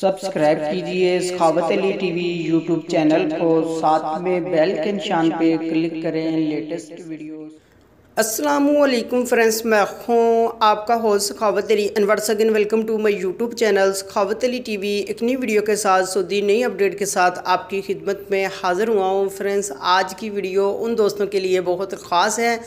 Subscribe कीजिए सखावत Ali TV YouTube channel को, साथ में बेल के निशान पे क्लिक करें लेटेस्ट वीडियोस। अस्सलामुअलैकुम फ्रेंड्स, मैं हूँ आपका host Sakhawat Ali and once again welcome to my YouTube channel Sakhawat Ali TV. एक नई वीडियो के साथ सऊदी नई अपडेट के साथ आपकी खिदमत में हाज़िर हुआ हूँ। फ्रेंड्स, आज की वीडियो उन दोस्तों के लिए बहुत ख़ास है,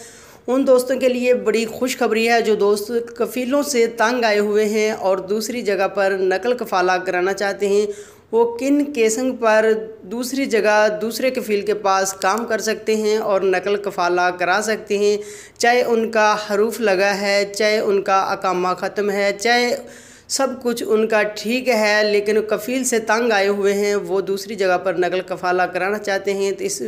उन दोस्तों के लिए बड़ी खुशखबरी है जो दोस्त कफ़ीलों से तंग आए हुए हैं और दूसरी जगह पर नकल कफ़ाला कराना चाहते हैं। वो किन केसिंग पर दूसरी जगह दूसरे कफ़ील के पास काम कर सकते हैं और नकल कफ़ाला करा सकते हैं, चाहे उनका हरूफ लगा है, चाहे उनका अकामा ख़त्म है, चाहे सब कुछ उनका ठीक है, लेकिन कफ़ील से तंग आए हुए हैं, वो दूसरी जगह पर नकल कफ़ाला कराना चाहते हैं। तो इस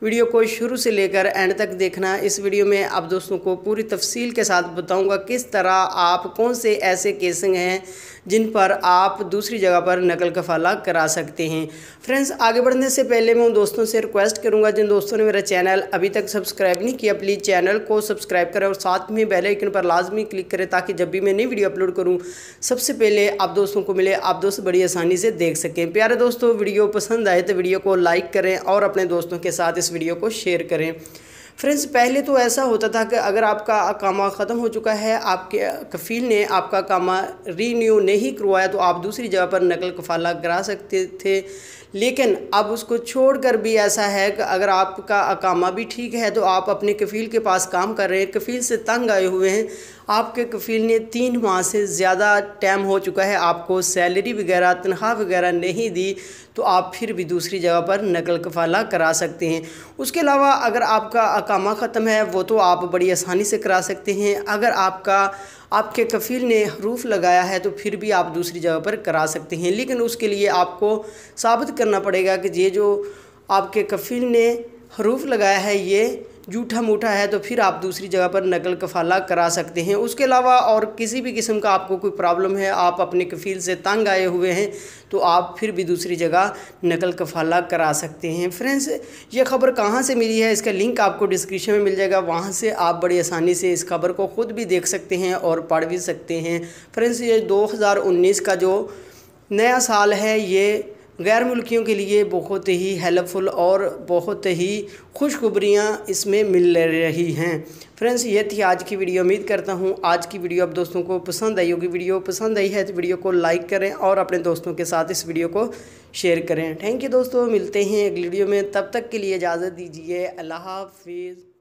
वीडियो को शुरू से लेकर एंड तक देखना। इस वीडियो में आप दोस्तों को पूरी तफसील के साथ बताऊंगा किस तरह आप कौन से ऐसे केसिंग हैं जिन पर आप दूसरी जगह पर नकल कफ़ाला करा सकते हैं। फ्रेंड्स, आगे बढ़ने से पहले मैं उन दोस्तों से रिक्वेस्ट करूंगा जिन दोस्तों ने मेरा चैनल अभी तक सब्सक्राइब नहीं किया, प्लीज़ चैनल को सब्सक्राइब करें और साथ में बेल आइकन पर लाजमी क्लिक करें ताकि जब भी मैं नई वीडियो अपलोड करूँ सबसे पहले आप दोस्तों को मिले, आप दोस्त बड़ी आसानी से देख सकें। प्यारे दोस्तों, वीडियो पसंद आए तो वीडियो को लाइक करें और अपने दोस्तों के साथ इस वीडियो को शेयर करें। फ्रेंड्स, पहले तो ऐसा होता था कि अगर आपका अकामा ख़त्म हो चुका है, आपके कफ़ील ने आपका अकामा रीन्यू नहीं करवाया, तो आप दूसरी जगह पर नकल कफ़ाला करा सकते थे। लेकिन अब उसको छोड़कर भी ऐसा है कि अगर आपका अकामा भी ठीक है तो आप अपने कफ़ील के पास काम कर रहे हैं, कफ़ील से तंग आए हुए हैं, आपके कफ़ील ने 3 माह से ज़्यादा टाइम हो चुका है, आपको सैलरी वगैरह तनख्वाह वगैरह नहीं दी, तो आप फिर भी दूसरी जगह पर नकल कफ़ाला करा सकते हैं। उसके अलावा अगर आपका अकामा ख़त्म है वो तो आप बड़ी आसानी से करा सकते हैं। अगर आपके कफ़ील ने हरूफ लगाया है तो फिर भी आप दूसरी जगह पर करा सकते हैं, लेकिन उसके लिए आपको साबित करना पड़ेगा कि ये जो आपके कफ़ील ने हरूफ लगाया है ये झूठा मूठा है, तो फिर आप दूसरी जगह पर नकल कफ़ाला करा सकते हैं। उसके अलावा और किसी भी किस्म का आपको कोई प्रॉब्लम है, आप अपने कफ़ील से तंग आए हुए हैं, तो आप फिर भी दूसरी जगह नकल कफ़ाला करा सकते हैं। फ्रेंड्स, ये खबर कहाँ से मिली है, इसका लिंक आपको डिस्क्रिप्शन में मिल जाएगा, वहाँ से आप बड़ी आसानी से इस खबर को ख़ुद भी देख सकते हैं और पढ़ भी सकते हैं। फ्रेंड्स, ये 2019 का जो नया साल है ये गैर मुल्कियों के लिए बहुत ही हेल्पफुल और बहुत ही खुशखबरियाँ इसमें मिल रही हैं। फ्रेंड्स, ये थी आज की वीडियो। उम्मीद करता हूँ आज की वीडियो आप दोस्तों को पसंद आई होगी। वीडियो पसंद आई है तो वीडियो को लाइक करें और अपने दोस्तों के साथ इस वीडियो को शेयर करें। थैंक यू दोस्तों, मिलते हैं अगली वीडियो में, तब तक के लिए इजाज़त दीजिए। अल्लाह हाफिज़।